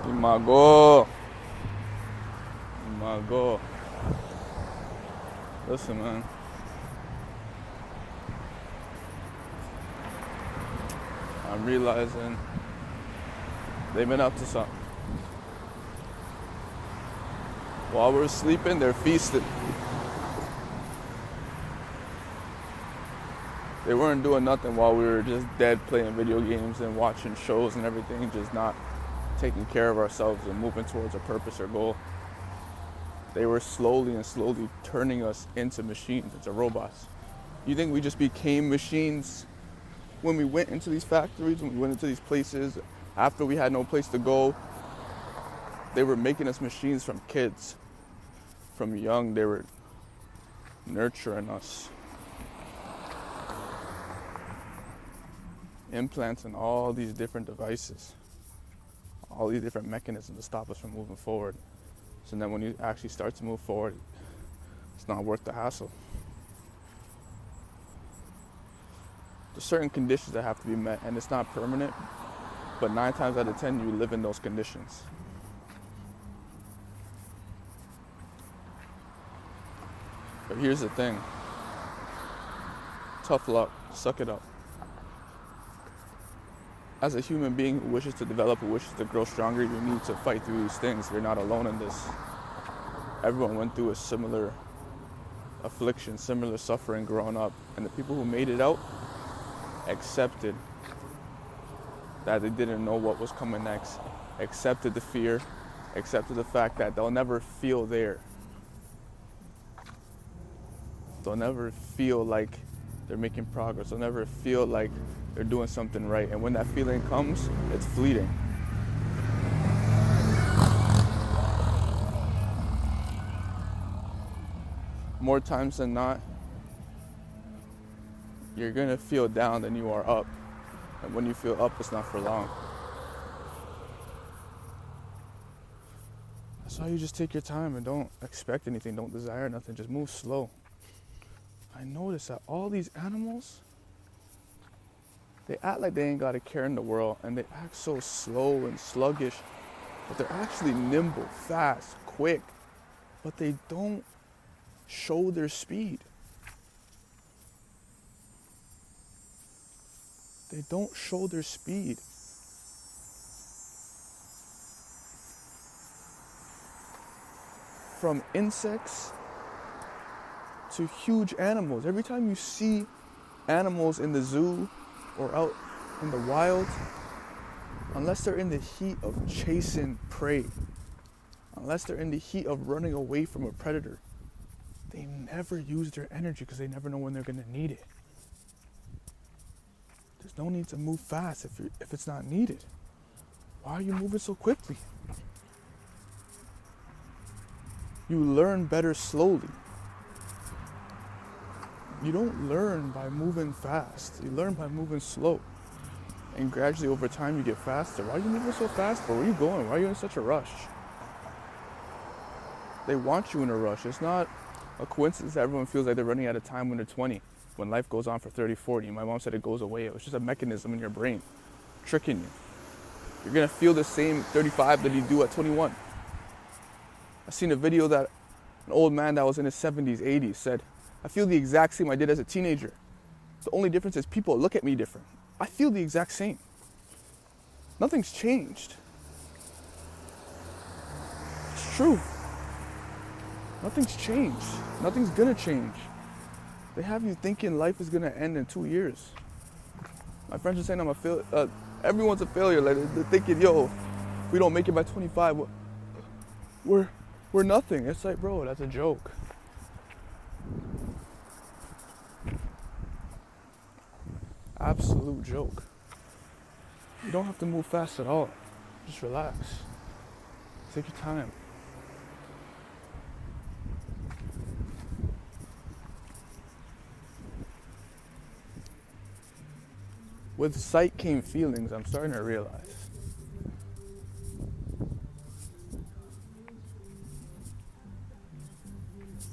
Imago. Imago. Listen, man. I'm realizing they've been up to something. While we're sleeping, they're feasting. They weren't doing nothing while we were just dead playing video games and watching shows and everything, just not taking care of ourselves and moving towards a purpose or goal. They were slowly turning us into machines, into robots. You think we just became machines when we went into these factories, when we went into these places, after we had no place to go? They were making us machines from kids. From young, they were nurturing us. Implants and all these different devices, all these different mechanisms to stop us from moving forward. So then when you actually start to move forward, it's not worth the hassle. There's certain conditions that have to be met, and it's not permanent, but 9 times out of 10 you live in those conditions. But here's the thing. Tough luck. Suck it up. As a human being who wishes to develop, who wishes to grow stronger, you need to fight through these things. You're not alone in this. Everyone went through a similar affliction, similar suffering growing up. And the people who made it out accepted that they didn't know what was coming next, accepted the fear, accepted the fact that they'll never feel there. They'll never feel like they're making progress. They'll never feel like they're doing something right. And when that feeling comes, it's fleeting. More times than not, you're gonna feel down than you are up. And when you feel up, it's not for long. That's why you just take your time and don't expect anything, don't desire nothing, just move slow. I noticed that all these animals, they act like they ain't got a care in the world, and they act so slow and sluggish, but they're actually nimble, fast, quick, but they don't show their speed. They don't show their speed. From insects to huge animals. Every time you see animals in the zoo or out in the wild, unless they're in the heat of chasing prey, unless they're in the heat of running away from a predator, they never use their energy because they never know when they're going to need it. There's no need to move fast if it's not needed. Why are you moving so quickly? You learn better slowly. You don't learn by moving fast. You learn by moving slow. And gradually over time you get faster. Why are you moving so fast for? Where are you going? Why are you in such a rush? They want you in a rush. It's not a coincidence that everyone feels like they're running out of time when they're 20, when life goes on for 30, 40. My mom said it goes away. It was just a mechanism in your brain tricking you. You're gonna feel the same 35 that you do at 21. I seen a video that an old man that was in his 70s, 80s said, I feel the exact same I did as a teenager. The only difference is people look at me different. I feel the exact same. Nothing's changed. It's true. Nothing's changed. Nothing's gonna change. They have you thinking life is gonna end in 2 years. My friends are saying I'm a failure. Everyone's a failure. Like they're thinking, yo, if we don't make it by 25, we're nothing. It's like, bro, that's a joke. Absolute joke. You don't have to move fast at all. Just relax. Take your time. With sight came feelings, I'm starting to realize.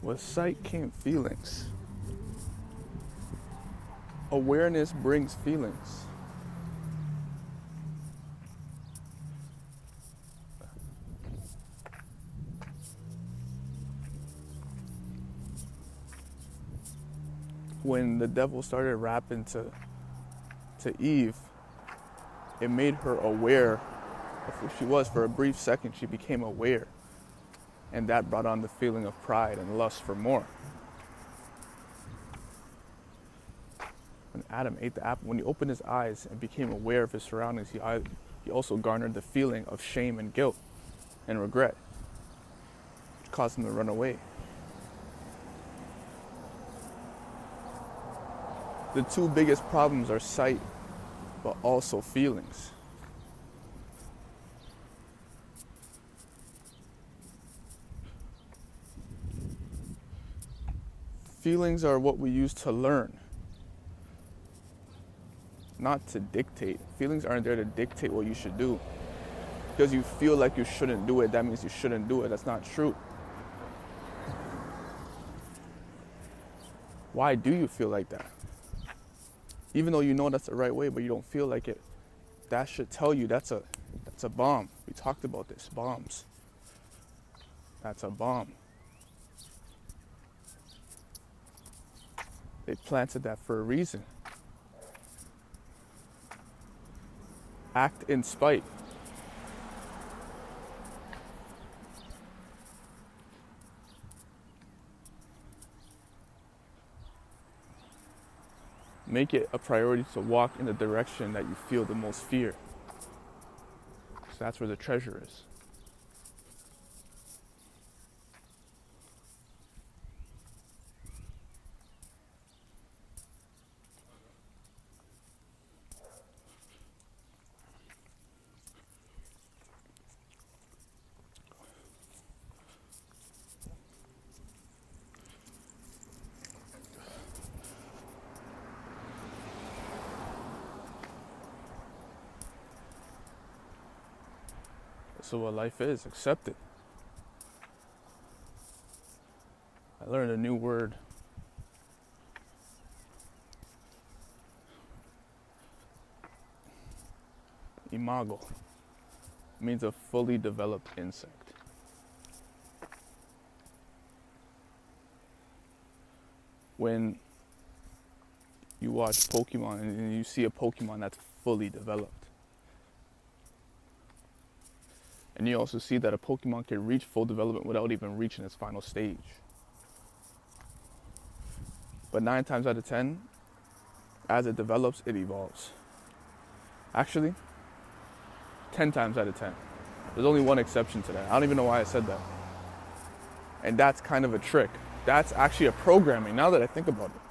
With sight came feelings. Awareness brings feelings. when the devil started rapping to Eve, it made her aware of who she was. For a brief second, she became aware. And that brought on the feeling of pride and lust for more. When Adam ate the apple, when he opened his eyes and became aware of his surroundings, he also garnered the feeling of shame and guilt and regret, which caused him to run away. The two biggest problems are sight, but also feelings. Feelings are what we use to learn, not to dictate. Feelings aren't there to dictate what you should do. Because you feel like you shouldn't do it, that means you shouldn't do it. That's not true. Why do you feel like that? Even though you know that's the right way, but you don't feel like it, that should tell you that's a bomb. We talked about this, bombs. That's a bomb. They planted that for a reason. Act in spite. Make it a priority to walk in the direction that you feel the most fear. So that's where the treasure is. So what life is, accept it. I learned a new word. Imago. It means a fully developed insect. When you watch Pokemon and you see a Pokemon that's fully developed, and you also see that a Pokemon can reach full development without even reaching its final stage. But 9 times out of 10, as it develops, it evolves. Actually, 10 times out of 10. There's only one exception to that. I don't even know why I said that. And that's kind of a trick. That's actually a programming, now that I think about it.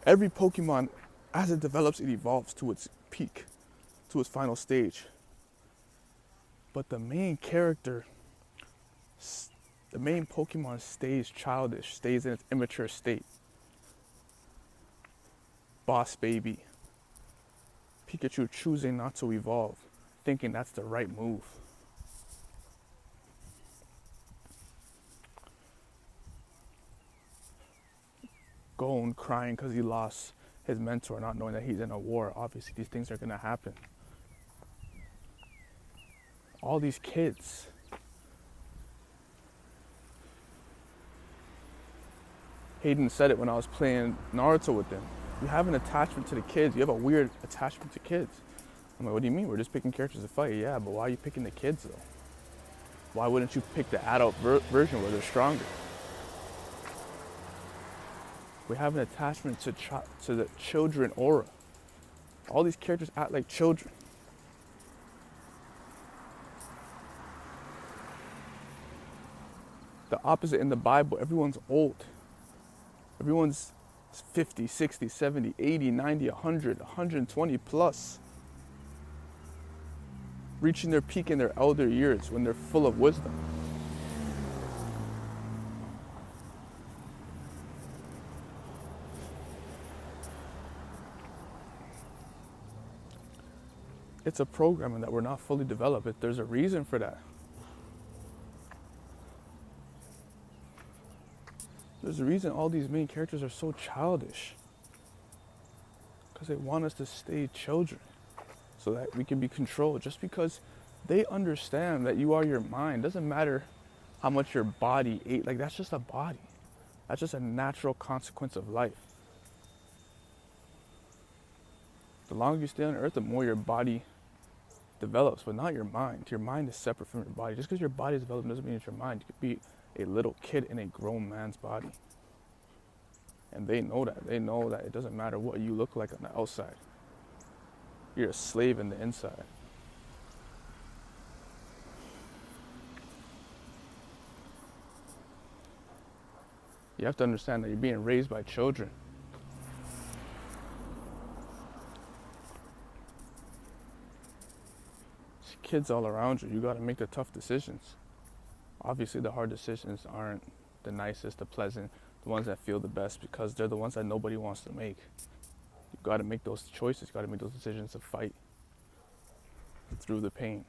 Every Pokemon, as it develops, it evolves to its peak, to its final stage. But the main character, the main Pokemon stays childish, stays in its immature state. Boss Baby. Pikachu choosing not to evolve, thinking that's the right move. Gon crying because he lost his mentor, not knowing that he's in a war. Obviously, these things are going to happen. All these kids. Hayden said it when I was playing Naruto with them. You have an attachment to the kids. You have a weird attachment to kids. I'm like, what do you mean? We're just picking characters to fight. Yeah, but why are you picking the kids though? Why wouldn't you pick the adult version where they're stronger? We have an attachment to the children aura. All these characters act like children. The opposite in the Bible, everyone's old. Everyone's 50, 60, 70, 80, 90, 100, 120 plus. Reaching their peak in their elder years when they're full of wisdom. It's a programming that we're not fully developed. There's a reason for that. There's a reason all these main characters are so childish. Because they want us to stay children. So that we can be controlled. Just because they understand that you are your mind. Doesn't matter how much your body ate. Like, that's just a body. That's just a natural consequence of life. The longer you stay on earth, the more your body develops, but not your mind. Your mind is separate from your body. Just because your body is developed doesn't mean it's your mind. You could be a little kid in a grown man's body. And they know that. They know that it doesn't matter what you look like on the outside. You're a slave in the inside. You have to understand that you're being raised by children. There's kids all around you. You got to make the tough decisions. Obviously, the hard decisions aren't the nicest, the pleasant, the ones that feel the best, because they're the ones that nobody wants to make. You got to make those choices. You got to make those decisions to fight through the pain.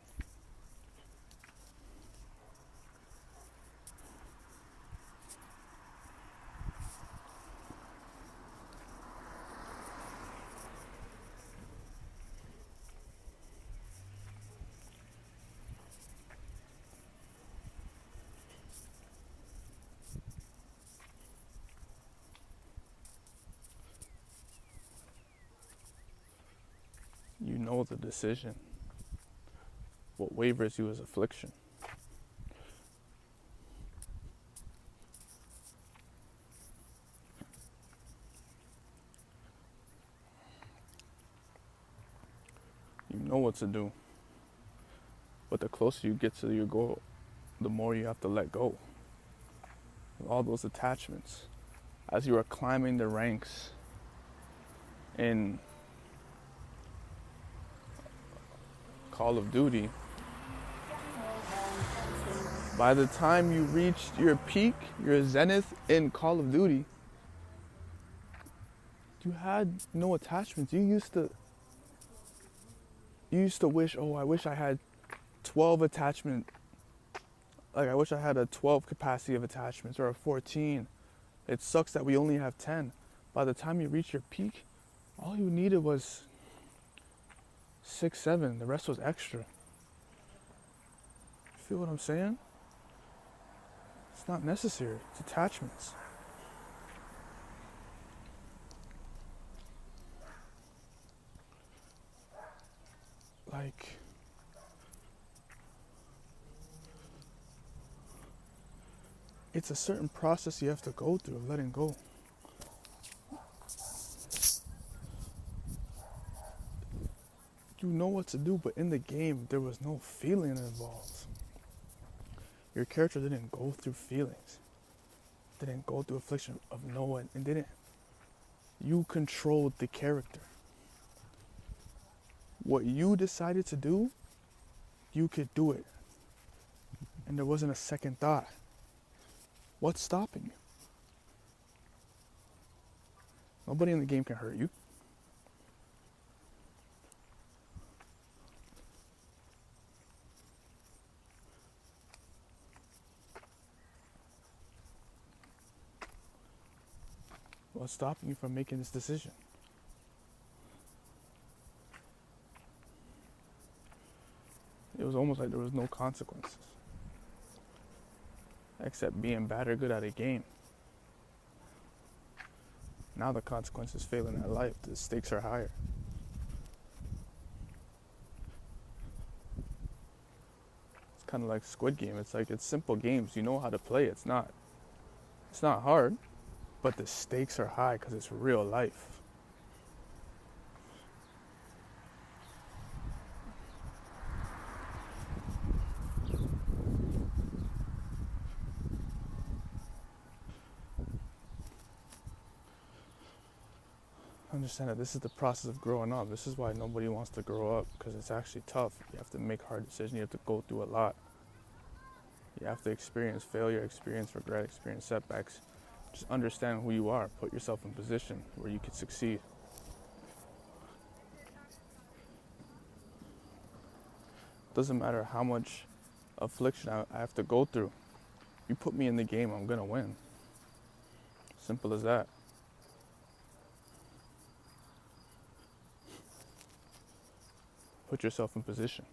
You know the decision. What wavers you is affliction. You know what to do. But the closer you get to your goal, the more you have to let go of all those attachments. As you are climbing the ranks in Call of Duty, by the time you reached your peak, your zenith in Call of Duty, you had no attachments. You used to wish, oh, I wish I had 12 attachment. Like, I wish I had a 12 capacity of attachments or a 14. It sucks that we only have 10. By the time you reach your peak, all you needed was 6, 7. The rest was extra. Feel what I'm saying? It's not necessary. It's attachments. Like, it's a certain process you have to go through of letting go. You know what to do, but in the game, there was no feeling involved. Your character didn't go through feelings, didn't go through affliction of no one, and didn't. You controlled the character. What you decided to do, you could do it. And there wasn't a second thought. What's stopping you? Nobody in the game can hurt you. What's stopping you from making this decision? It was almost like there was no consequences. Except being bad or good at a game. Now the consequences failing at life. The stakes are higher. It's kind of like Squid Game. It's like, it's simple games. You know how to play. It's not hard, but the stakes are high because it's real life. Understand that this is the process of growing up. This is why nobody wants to grow up, because it's actually tough. You have to make hard decisions. You have to go through a lot. You have to experience failure, experience regret, experience setbacks. Just understand who you are. Put yourself in a position where you can succeed. Doesn't matter how much affliction I have to go through. You put me in the game, I'm gonna win. Simple as that. Put yourself in position.